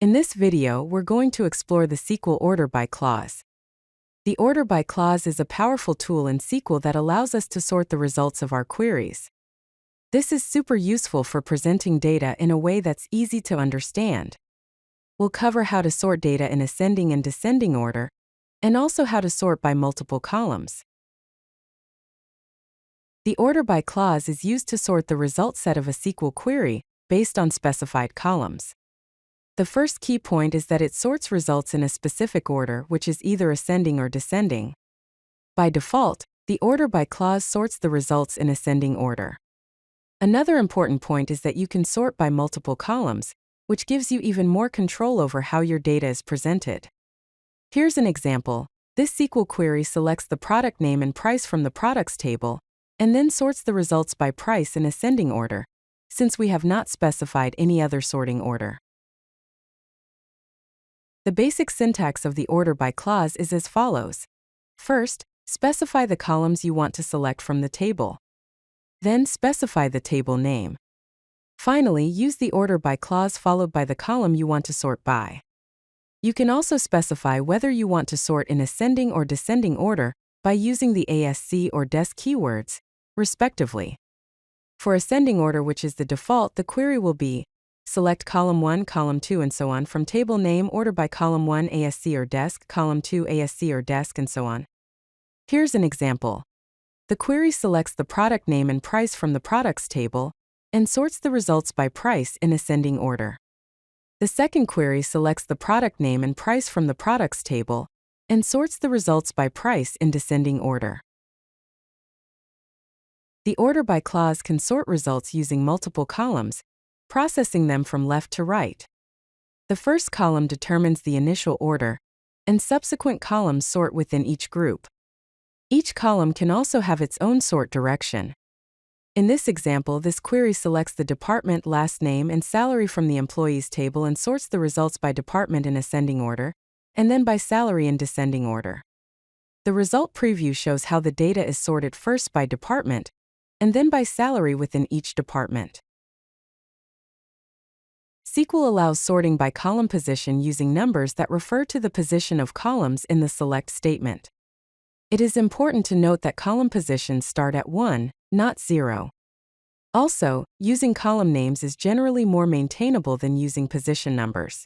In this video, we're going to explore the SQL order by clause. The order by clause is a powerful tool in SQL that allows us to sort the results of our queries. This is super useful for presenting data in a way that's easy to understand. We'll cover how to sort data in ascending and descending order, and also how to sort by multiple columns. The order by clause is used to sort the result set of a SQL query based on specified columns. The first key point is that it sorts results in a specific order, which is either ascending or descending. By default, the order by clause sorts the results in ascending order. Another important point is that you can sort by multiple columns, which gives you even more control over how your data is presented. Here's an example. This SQL query selects the product name and price from the products table, and then sorts the results by price in ascending order, since we have not specified any other sorting order. The basic syntax of the order by clause is as follows. First, specify the columns you want to select from the table. Then specify the table name. Finally, use the order by clause followed by the column you want to sort by. You can also specify whether you want to sort in ascending or descending order by using the ASC or DESC keywords, respectively. For ascending order, which is the default, the query will be select column 1, column 2, and so on from table name order by column 1 ASC or DESC, column 2 ASC or DESC, and so on. Here's an example. The query selects the product name and price from the products table and sorts the results by price in ascending order. The second query selects the product name and price from the products table and sorts the results by price in descending order. The order by clause can sort results using multiple columns, processing them from left to right. The first column determines the initial order, and subsequent columns sort within each group. Each column can also have its own sort direction. In this example, this query selects the department last name and salary from the employees table and sorts the results by department in ascending order, and then by salary in descending order. The result preview shows how the data is sorted first by department, and then by salary within each department. SQL allows sorting by column position using numbers that refer to the position of columns in the select statement. It is important to note that column positions start at 1, not 0. Also, using column names is generally more maintainable than using position numbers.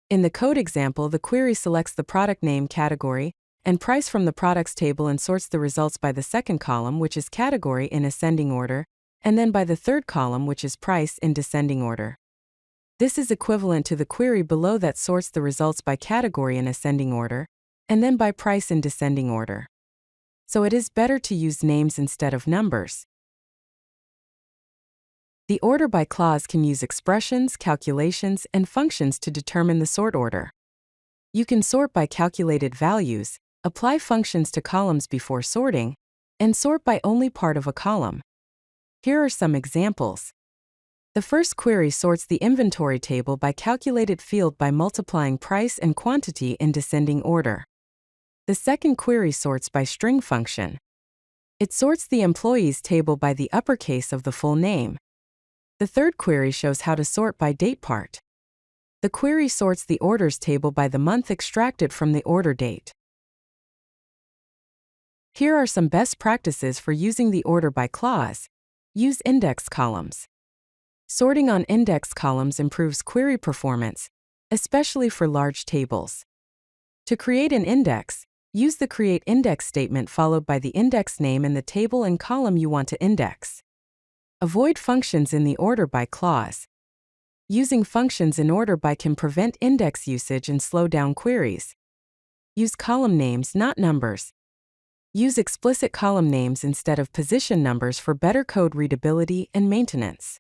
In the code example, the query selects the product name category and price from the products table and sorts the results by the second column, which is category, in ascending order, and then by the third column, which is price, in descending order. This is equivalent to the query below that sorts the results by category in ascending order, and then by price in descending order. So it is better to use names instead of numbers. The order by clause can use expressions, calculations, and functions to determine the sort order. You can sort by calculated values, apply functions to columns before sorting, and sort by only part of a column. Here are some examples. The first query sorts the inventory table by calculated field by multiplying price and quantity in descending order. The second query sorts by string function. It sorts the employees table by the uppercase of the full name. The third query shows how to sort by date part. The query sorts the orders table by the month extracted from the order date. Here are some best practices for using the order by clause. Use index columns. Sorting on index columns improves query performance, especially for large tables. To create an index, use the create index statement followed by the index name and the table and column you want to index. Avoid functions in the order by clause. Using functions in order by can prevent index usage and slow down queries. Use column names, not numbers. Use explicit column names instead of position numbers for better code readability and maintenance.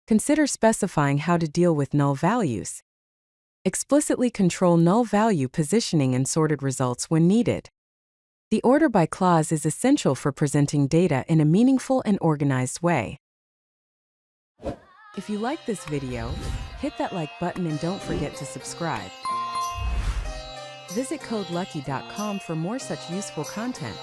Consider specifying how to deal with null values. Explicitly control null value positioning and sorted results when needed. The order by clause is essential for presenting data in a meaningful and organized way. If you like this video, hit that like button and don't forget to subscribe. Visit codelucky.com for more such useful content.